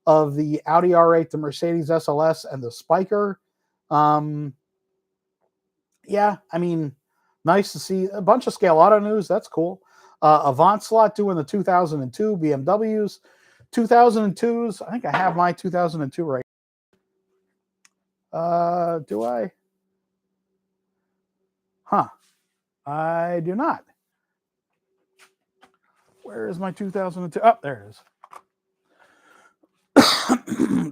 of the Audi R8, the Mercedes SLS, and the Spiker. Yeah, I mean, nice to see a bunch of Scaleauto news. That's cool. Avant Slot doing the 2002 BMWs. 2002s, I think I have my 2002 right. Do I? Huh. I do not. Where is my 2002? Oh, there it is.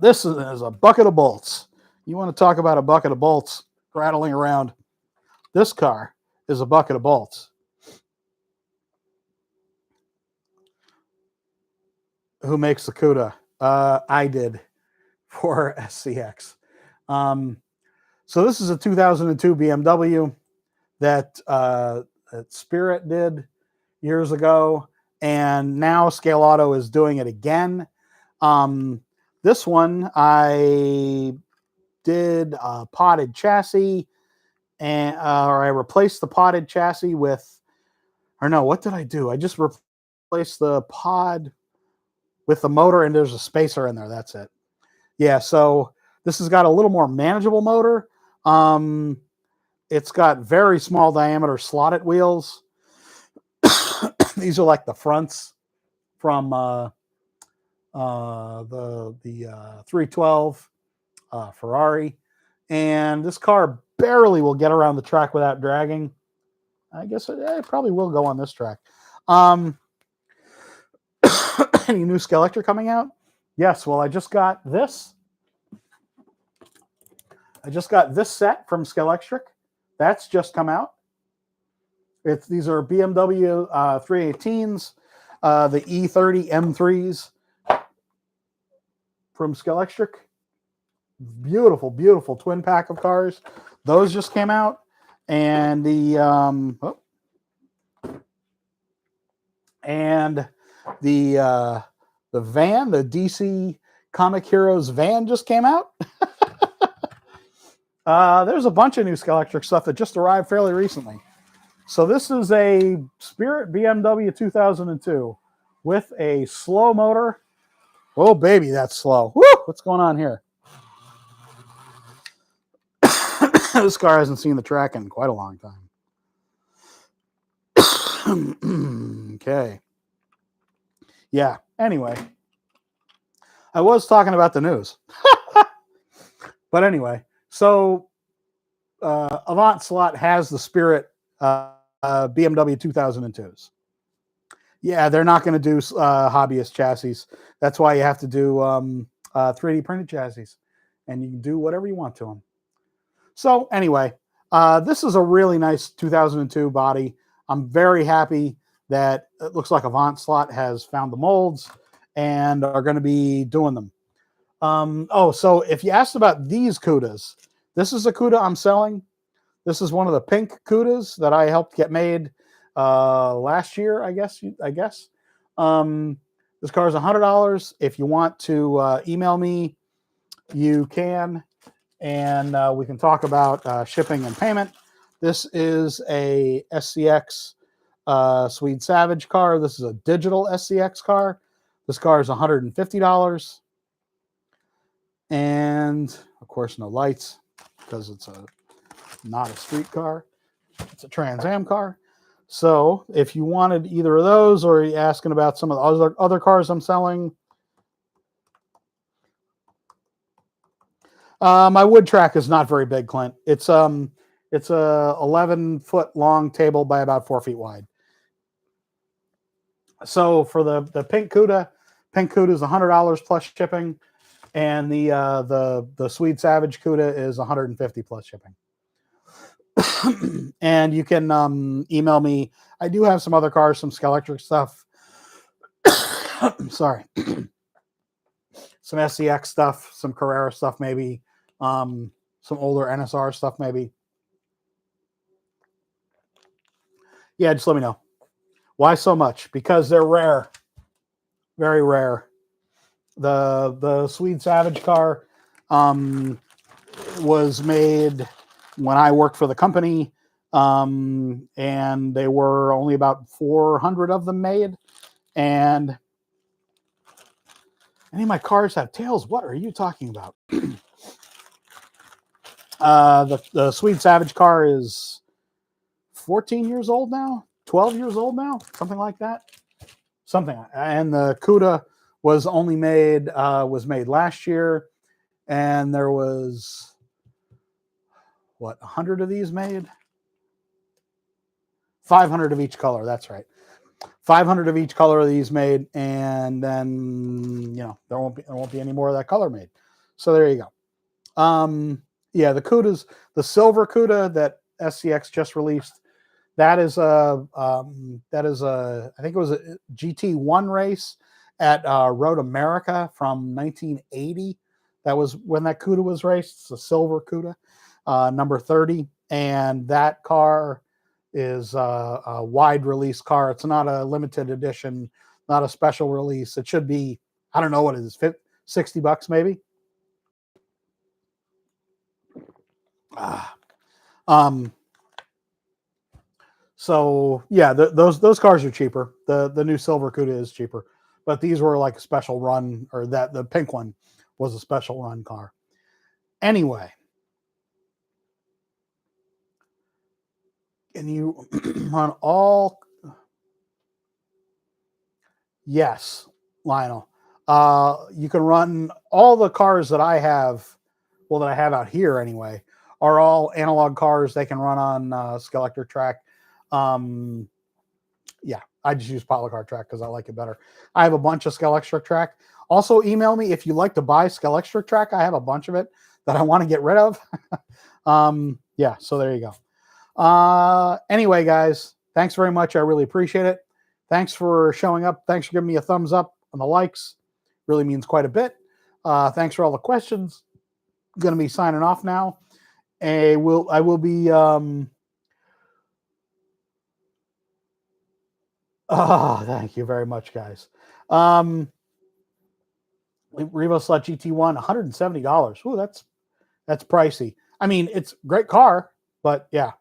This is a bucket of bolts. You want to talk about a bucket of bolts rattling around? This car is a bucket of bolts. Who makes the CUDA? I did for SCX. So this is a 2002 BMW that Spirit did years ago, and now Scaleauto is doing it again. This one I did a potted chassis, and or I replaced the potted chassis with, or no, what did I do? I just replaced the pod with the motor, and there's a spacer in there. That's it. Yeah, so this has got a little more manageable motor. It's got very small diameter slotted wheels. These are like the fronts from the 312 Ferrari, and this car barely will get around the track without dragging. I guess it probably will go on this track. Any new Scaleauto coming out? Yes. Well, I just got this. Set from Scaleauto. That's just come out. These are BMW 318s, the E30 M3s from Scaleauto. Beautiful, beautiful twin pack of cars. Those just came out, and the van, the DC Comic Heroes van, just came out. There's a bunch of new Scaleauto stuff that just arrived fairly recently. So this is a Spirit BMW 2002 with a slow motor. Oh, baby, that's slow. Woo! What's going on here? This car hasn't seen the track in quite a long time. Okay. Yeah, anyway. I was talking about the news. But anyway, so Avant Slot has the Spirit BMW 2002s. Yeah, they're not going to do hobbyist chassis. That's why you have to do 3D printed chassis. And you can do whatever you want to them. So anyway, This is a really nice 2002 body. I'm very happy that it looks like Avant Slot has found the molds and are going to be doing them. Oh, so if you asked about these CUDAs, this is a CUDA I'm selling. This is one of the pink CUDAs that I helped get made last year, I guess. This car is $100. If you want to email me, you can, and we can talk about shipping and payment. This is a SCX Swede Savage car. This is a digital SCX car. This car is $150. And of course, no lights because it's not a street car. It's a Trans Am car. So if you wanted either of those, or you're asking about some of the other cars I'm selling, my wood track is not very big, Clint. It's a 11-foot long table by about 4 feet wide. So for the pink CUDA is $100 plus shipping, and the Swede Savage CUDA is $150 plus shipping. And you can email me. I do have some other cars, some Scaleauto stuff. Sorry. Some SCX stuff, some Carrera stuff maybe, some older NSR stuff maybe. Yeah, just let me know. Why so much? Because they're rare. Very rare. The Swede Savage car was made when I worked for the company, and they were only about 400 of them made. And any of my cars have tails. What are you talking about? The Swede Savage car is 14 years old now, 12 years old now, something like that. And the CUDA was only made last year, and there was 100 of these made. 500 of each color. That's right. 500 of each color of these made, and then there won't be any more of that color made. So there you go. Yeah, the CUDAs, the silver CUDA that SCX just released, that is a I think it was a GT1 race at Road America from 1980. That was when that CUDA was raced. It's a silver CUDA, number 30, and that car is a wide release car. It's not a limited edition, not a special release. It should be, I don't know what it is, $60 maybe. So yeah, those cars are cheaper. The new silver CUDA is cheaper, but these were like a special run, or that the pink one was a special run car. Anyway, can you run all? Yes, Lionel. You can run all the cars that I have. Well, that I have out here anyway, are all analog cars. They can run on Scaleauto track. Yeah, I just use Polycar track because I like it better. I have a bunch of Scaleauto track. Also, email me if you like to buy Scaleauto track. I have a bunch of it that I want to get rid of. Yeah, so there you go. Anyway, guys, thanks very much. I really appreciate it. Thanks for showing up. Thanks for giving me a thumbs up on the likes. Really means quite a bit. Thanks for all the questions. Going to be signing off now. I will be thank you very much, guys. Revo Slut GT1, $170. Ooh, that's pricey. I mean, it's a great car, but yeah.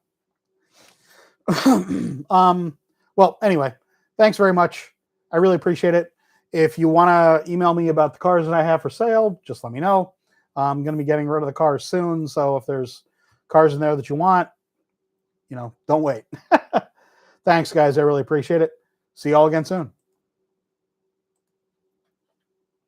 Well, anyway, thanks very much. I really appreciate it. If you want to email me about the cars that I have for sale, just let me know. I'm going to be getting rid of the cars soon. So if there's cars in there that you want, don't wait. Thanks, guys. I really appreciate it. See y'all again soon.